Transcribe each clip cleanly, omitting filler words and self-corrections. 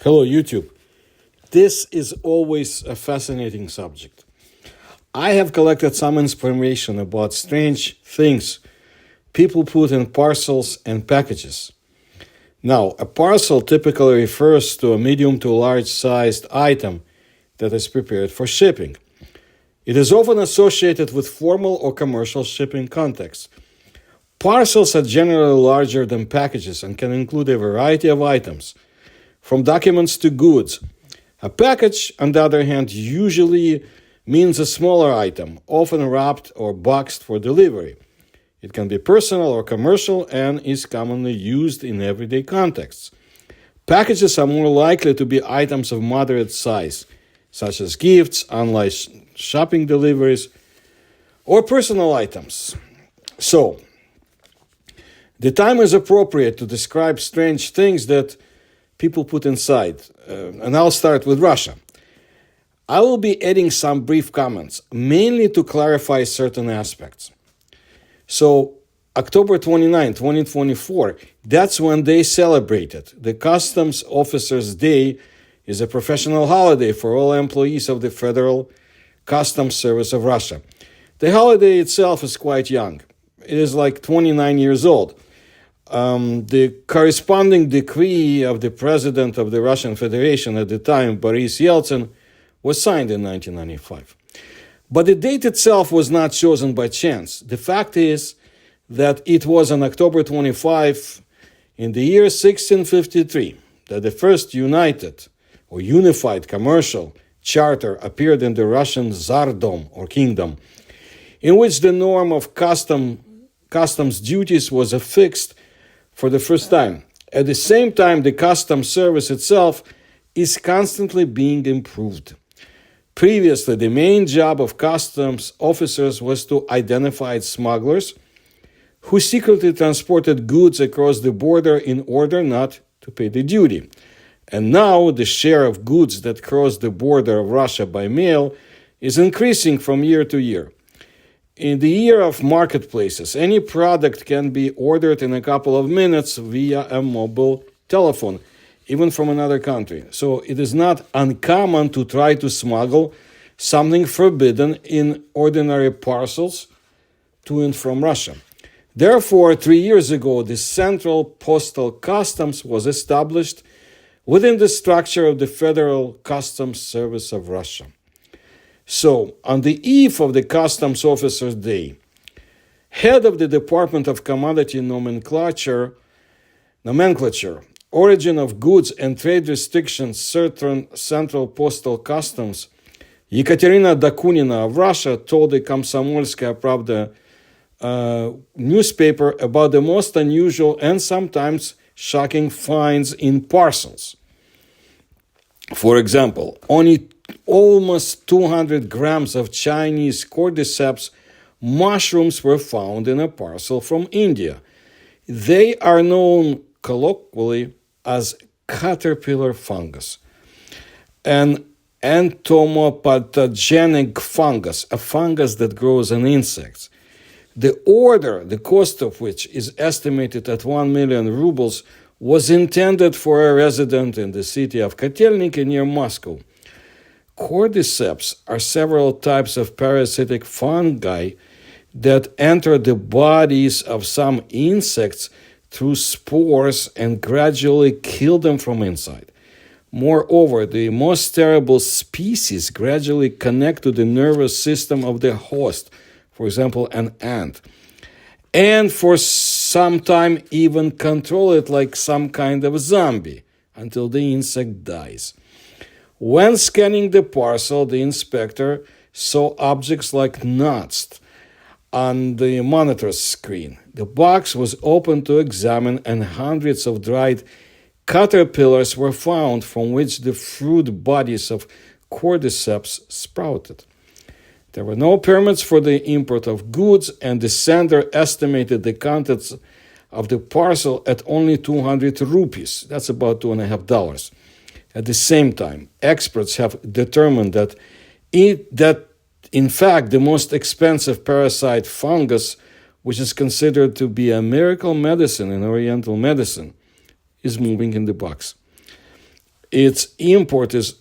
Hello, YouTube. This is always a fascinating subject. I have collected some information about strange things people put in parcels and packages. Now, a parcel typically refers to a medium to large sized item that is prepared for shipping. It is often associated with formal or commercial shipping contexts. Parcels are generally larger than packages and can include a variety of items, from documents to goods. A package, on the other hand, usually means a smaller item, often wrapped or boxed for delivery. It can be personal or commercial and is commonly used in everyday contexts. Packages are more likely to be items of moderate size, such as gifts, online shopping deliveries, or personal items. So, the time is appropriate to describe strange things that people put inside, and I'll start with Russia. I will be adding some brief comments, mainly to clarify certain aspects. So, October 29, 2024, that's when they celebrated. The Customs Officers' Day is a professional holiday for all employees of the Federal Customs Service of Russia. The holiday itself is quite young. It is like 29 years old. The corresponding decree of the president of the Russian Federation at the time, Boris Yeltsin, was signed in 1995. But the date itself was not chosen by chance. The fact is that it was on October 25 in the year 1653 that the first unified commercial charter appeared in the Russian Tsardom or kingdom, in which the norm of customs duties was affixed for the first time. At the same time, the customs service itself is constantly being improved. Previously, the main job of customs officers was to identify smugglers who secretly transported goods across the border in order not to pay the duty. And now the share of goods that cross the border of Russia by mail is increasing from year to year. In the era of marketplaces, any product can be ordered in a couple of minutes via a mobile telephone, even from another country. So it is not uncommon to try to smuggle something forbidden in ordinary parcels to and from Russia. Therefore, 3 years ago, the Central Postal Customs was established within the structure of the Federal Customs Service of Russia. So, on the eve of the Customs Officers' Day, head of the Department of Commodity Nomenclature, Origin of Goods and Trade Restrictions, Central Postal Customs, Ekaterina Dakunina of Russia told the Komsomolskaya Pravda newspaper about the most unusual and sometimes shocking finds in parcels. For example, only almost 200 grams of Chinese cordyceps mushrooms were found in a parcel from India. They are known colloquially as caterpillar fungus, an entomopathogenic fungus, a fungus that grows on insects. The cost of which is estimated at 1 million rubles, was intended for a resident in the city of Kotelniki near Moscow. Cordyceps are several types of parasitic fungi that enter the bodies of some insects through spores and gradually kill them from inside. Moreover, the most terrible species gradually connect to the nervous system of the host, for example, an ant, and for some time even control it like some kind of zombie until the insect dies. When scanning the parcel, the inspector saw objects like nuts on the monitor screen. The box was opened to examine, and hundreds of dried caterpillars were found from which the fruit bodies of cordyceps sprouted. There were no permits for the import of goods, and the sender estimated the contents of the parcel at only 200 rupees. That's about $2.50. At the same time, experts have determined that in fact, the most expensive parasite fungus, which is considered to be a miracle medicine in Oriental medicine, is moving in the box. Its import is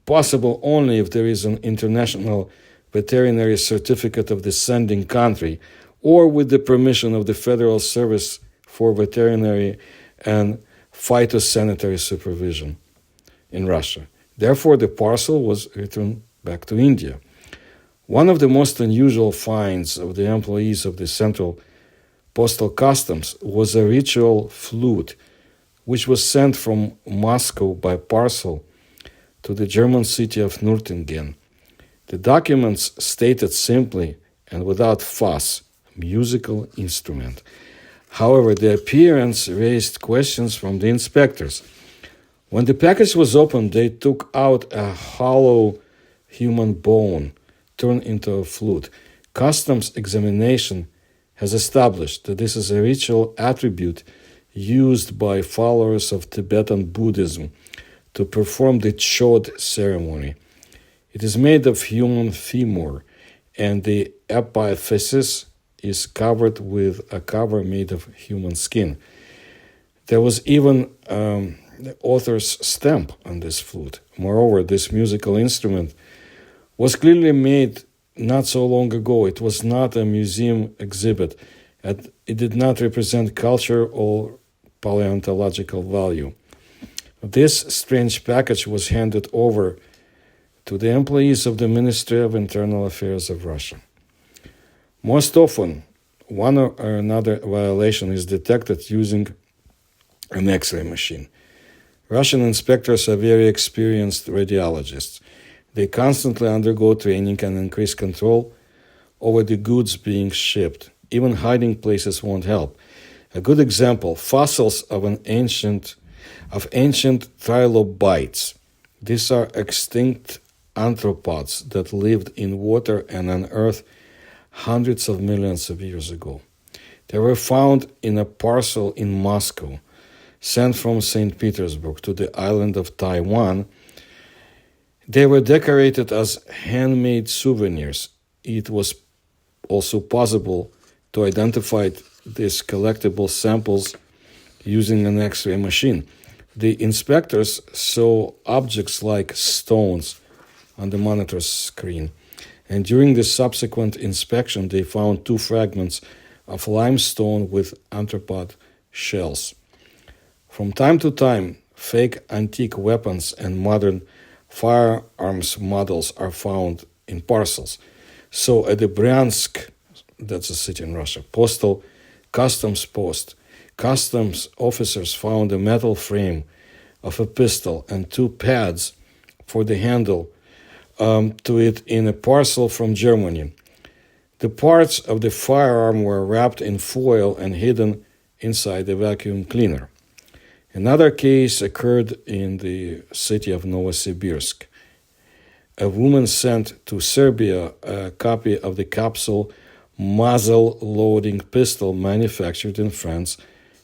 possible only if there is an international veterinary certificate of the sending country or with the permission of the Federal Service for Veterinary and Phytosanitary Supervision in Russia. Therefore, the parcel was returned back to India. One of the most unusual finds of the employees of the Central Postal Customs was a ritual flute, which was sent from Moscow by parcel to the German city of Nürtingen. The documents stated simply and without fuss, musical instrument. However, the appearance raised questions from the inspectors. When the package was opened, they took out a hollow human bone turned into a flute. Customs examination has established that this is a ritual attribute used by followers of Tibetan Buddhism to perform the chod ceremony. It is made of human femur, and the epiphysis is covered with a cover made of human skin. There was even the author's stamp on this flute. Moreover, this musical instrument was clearly made not so long ago. It was not a museum exhibit, and it did not represent culture or paleontological value. This strange package was handed over to the employees of the Ministry of Internal Affairs of Russia. Most often, one or another violation is detected using an X-ray machine. Russian inspectors are very experienced radiologists. They constantly undergo training and increase control over the goods being shipped. Even hiding places won't help. A good example, fossils of ancient trilobites. These are extinct arthropods that lived in water and on Earth hundreds of millions of years ago. They were found in a parcel in Moscow, sent from St. Petersburg to the island of Taiwan. They were decorated as handmade souvenirs. It was also possible to identify these collectible samples using an X-ray machine. The inspectors saw objects like stones on the monitor screen, and during the subsequent inspection they found 2 fragments of limestone with arthropod shells. From time to time, fake antique weapons and modern firearms models are found in parcels. So at the Bryansk, that's a city in Russia, postal customs post, customs officers found a metal frame of a pistol and 2 pads for the handle to it in a parcel from Germany. The parts of the firearm were wrapped in foil and hidden inside the vacuum cleaner. Another case occurred in the city of Novosibirsk. A woman sent to Serbia a copy of the capsule muzzle-loading pistol manufactured in France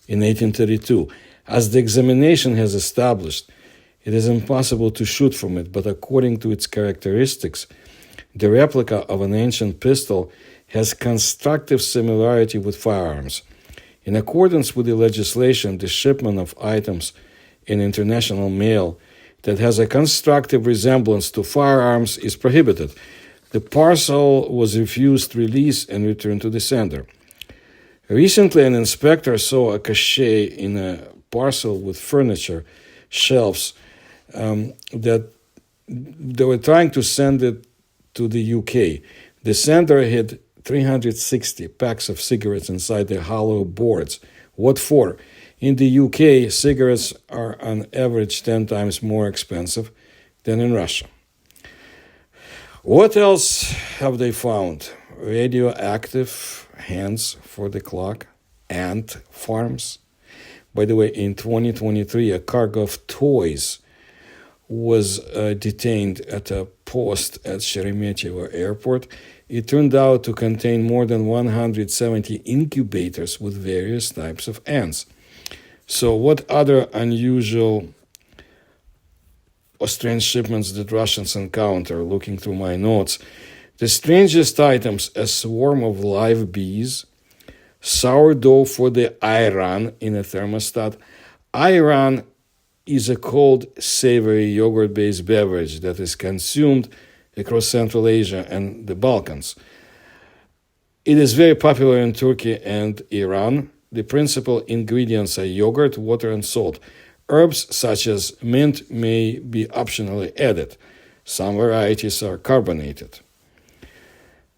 in 1832. As the examination has established, it is impossible to shoot from it, but according to its characteristics, the replica of an ancient pistol has constructive similarity with firearms. In accordance with the legislation, the shipment of items in international mail that has a constructive resemblance to firearms is prohibited. The parcel was refused release and returned to the sender. Recently, an inspector saw a cachet in a parcel with furniture, shelves, that they were trying to send it to the UK. The sender had 360 packs of cigarettes inside the hollow boards. What for? In the UK, cigarettes are on average 10 times more expensive than in Russia. What else have they found? Radioactive hands for the clock, ant farms. By the way, in 2023, a cargo of toys was detained at a post at Sheremetyevo Airport. It turned out to contain more than 170 incubators with various types of ants. So what other unusual or strange shipments did Russians encounter? Looking through my notes, the strangest items: a swarm of live bees, sourdough for the iron in a thermostat. Iron is a cold, savory yogurt-based beverage that is consumed across Central Asia and the Balkans. It is very popular in Turkey and Iran. The principal ingredients are yogurt, water, and salt. Herbs such as mint may be optionally added. Some varieties are carbonated.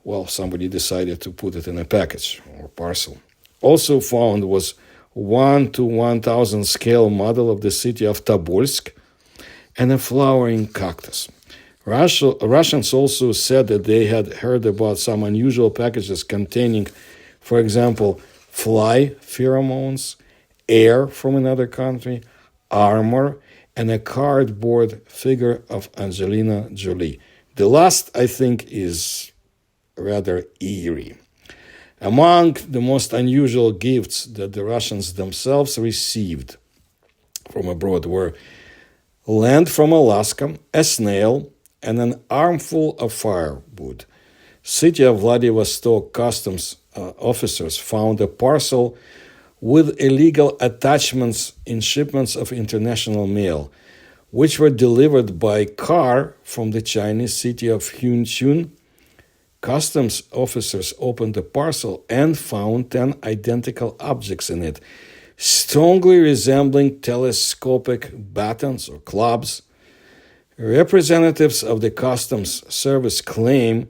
Well, somebody decided to put it in a package or parcel. Also found was 1 to 1000 scale model of the city of Tobolsk and a flowering cactus. Russians also said that they had heard about some unusual packages containing, for example, fly pheromones, air from another country, armor, and a cardboard figure of Angelina Jolie. The last, I think, is rather eerie. Among the most unusual gifts that the Russians themselves received from abroad were land from Alaska, a snail, and an armful of firewood. City of Vladivostok customs officers found a parcel with illegal attachments in shipments of international mail, which were delivered by car from the Chinese city of Hunchun. Customs officers opened the parcel and found 10 identical objects in it, strongly resembling telescopic batons or clubs. Representatives of the Customs Service claim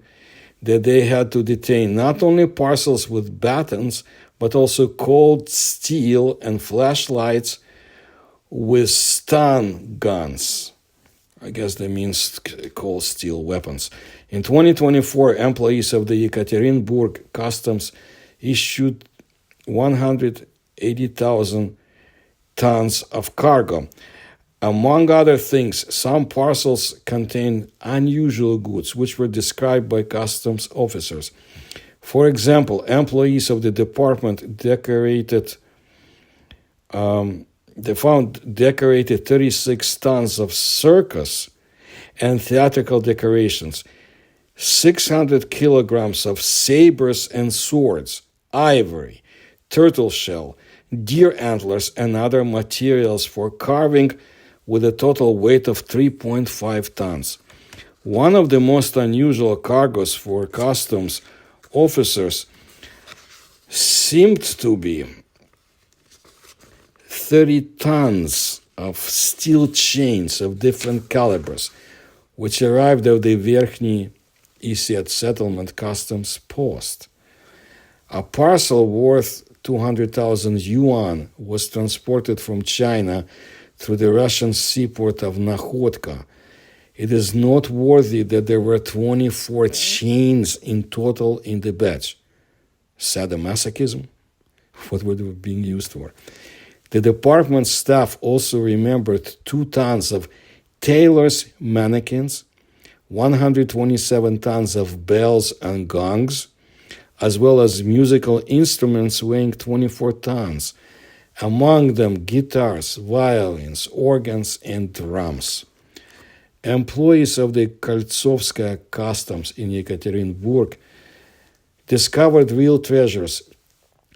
that they had to detain not only parcels with batons, but also cold steel and flashlights with stun guns. I guess that means cold steel weapons. In 2024, employees of the Yekaterinburg Customs issued 180,000 tons of cargo. Among other things, some parcels contained unusual goods, which were described by customs officers. For example, employees of the department found decorated 36 tons of circus and theatrical decorations, 600 kilograms of sabers and swords, ivory, turtle shell, deer antlers, and other materials for carving with a total weight of 3.5 tons. One of the most unusual cargoes for customs officers seemed to be 30 tons of steel chains of different calibers, which arrived at the Verkhny Isyat settlement customs post. A parcel worth 200,000 yuan was transported from China through the Russian seaport of Nakhodka. It is noteworthy that there were 24 chains in total in the batch. Sadomasochism? What were they being used for? The department staff also remembered 2 tons of tailors' mannequins, 127 tons of bells and gongs, as well as musical instruments weighing 24 tons, among them guitars, violins, organs, and drums. Employees of the Koltsovskaya customs in Yekaterinburg discovered real treasures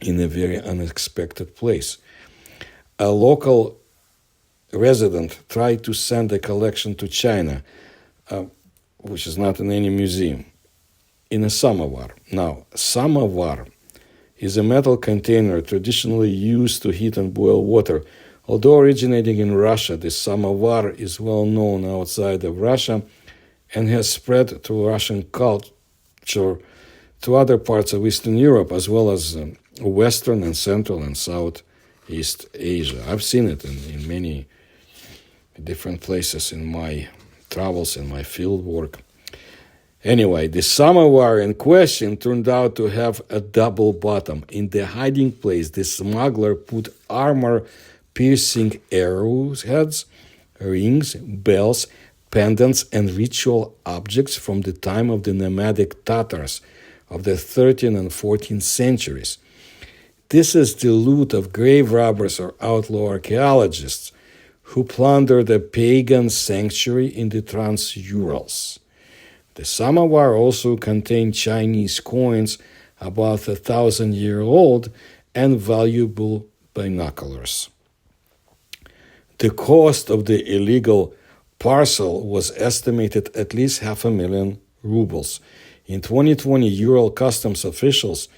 in a very unexpected place. A local resident tried to send a collection to China, which is not in any museum, in a samovar. Now, samovar is a metal container traditionally used to heat and boil water. Although originating in Russia, the samovar is well known outside of Russia and has spread through Russian culture to other parts of Eastern Europe, as well as Western and Central and Southeast Asia. I've seen it in many different places in my travels and my field work. Anyway, the samovar in question turned out to have a double bottom. In the hiding place, the smuggler put armor-piercing arrows heads, rings, bells, pendants, and ritual objects from the time of the nomadic Tatars of the 13th and 14th centuries. This is the loot of grave robbers or outlaw archaeologists who plundered a pagan sanctuary in the Trans-Urals. The samovar also contained Chinese coins about 1,000-year-old and valuable binoculars. The cost of the illegal parcel was estimated at least 500,000 rubles. In 2020, Ural customs officials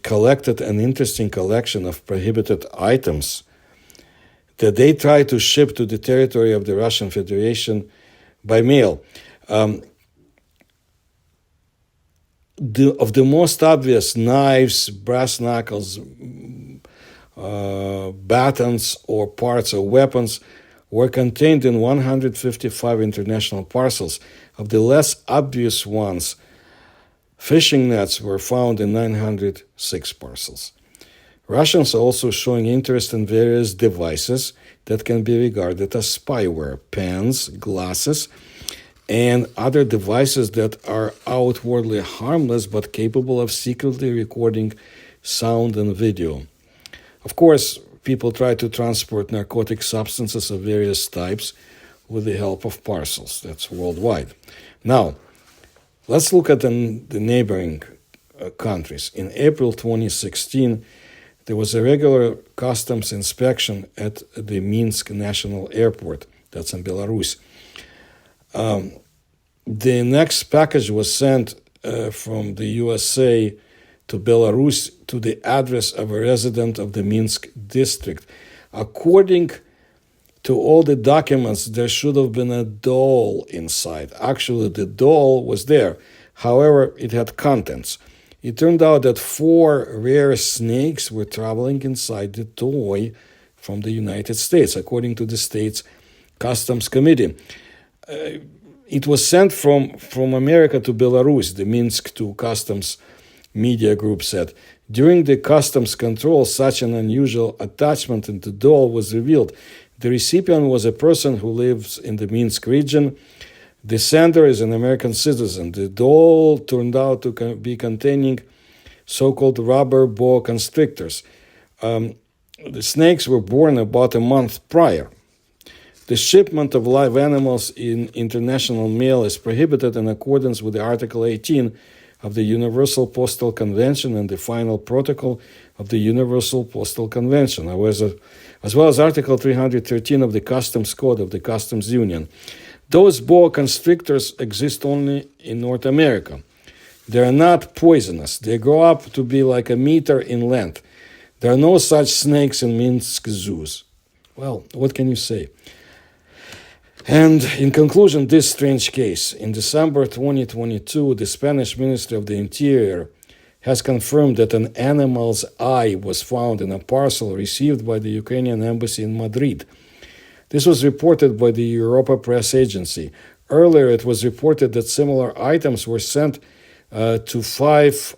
collected an interesting collection of prohibited items that they tried to ship to the territory of the Russian Federation by mail. Of the most obvious, knives, brass knuckles, batons, or parts of weapons were contained in 155 international parcels. Of the less obvious ones, fishing nets were found in 906 parcels. Russians are also showing interest in various devices that can be regarded as spyware: pens, glasses, and other devices that are outwardly harmless but capable of secretly recording sound and video. Of course, people try to transport narcotic substances of various types with the help of parcels. That's worldwide. Now, let's look at the neighboring countries. In April 2016, there was a regular customs inspection at the Minsk National Airport. That's in Belarus. The next package was sent from the USA to Belarus to the address of a resident of the Minsk district. According to all the documents, there should have been a doll inside. Actually, the doll was there. However, it had contents. It turned out that 4 rare snakes were traveling inside the toy from the United States, according to the state's customs committee. It was sent from America to Belarus, the Minsk II customs media group said. During the customs control, such an unusual attachment in the doll was revealed. The recipient was a person who lives in the Minsk region. The sender is an American citizen. The doll turned out to be containing so-called rubber boa constrictors. The snakes were born about a month prior. The shipment of live animals in international mail is prohibited in accordance with Article 18 of the Universal Postal Convention and the Final Protocol of the Universal Postal Convention, as well as Article 313 of the Customs Code of the Customs Union. Those boa constrictors exist only in North America. They are not poisonous. They grow up to be like a meter in length. There are no such snakes in Minsk zoos. Well, what can you say? And in conclusion, this strange case. In December 2022, the Spanish Ministry of the Interior has confirmed that an animal's eye was found in a parcel received by the Ukrainian embassy in Madrid. This was reported by the Europa Press Agency. Earlier, it was reported that similar items were sent to 5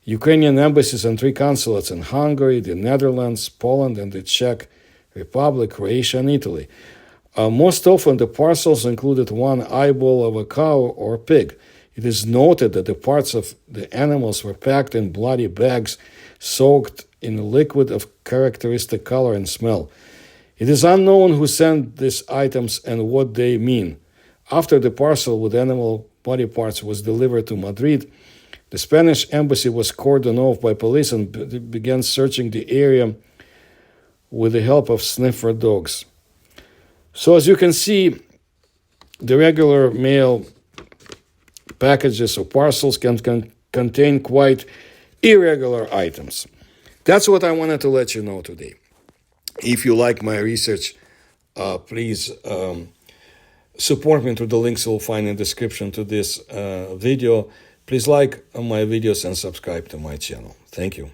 Ukrainian embassies and 3 consulates in Hungary, the Netherlands, Poland, and the Czech Republic, Croatia, and Italy. Most often, the parcels included 1 eyeball of a cow or pig. It is noted that the parts of the animals were packed in bloody bags soaked in a liquid of characteristic color and smell. It is unknown who sent these items and what they mean. After the parcel with animal body parts was delivered to Madrid, the Spanish embassy was cordoned off by police and began searching the area with the help of sniffer dogs. So as you can see, the regular mail packages or parcels can contain quite irregular items. That's what I wanted to let you know today. If you like my research, please support me through the links you'll find in the description to this video. Please like my videos and subscribe to my channel. Thank you.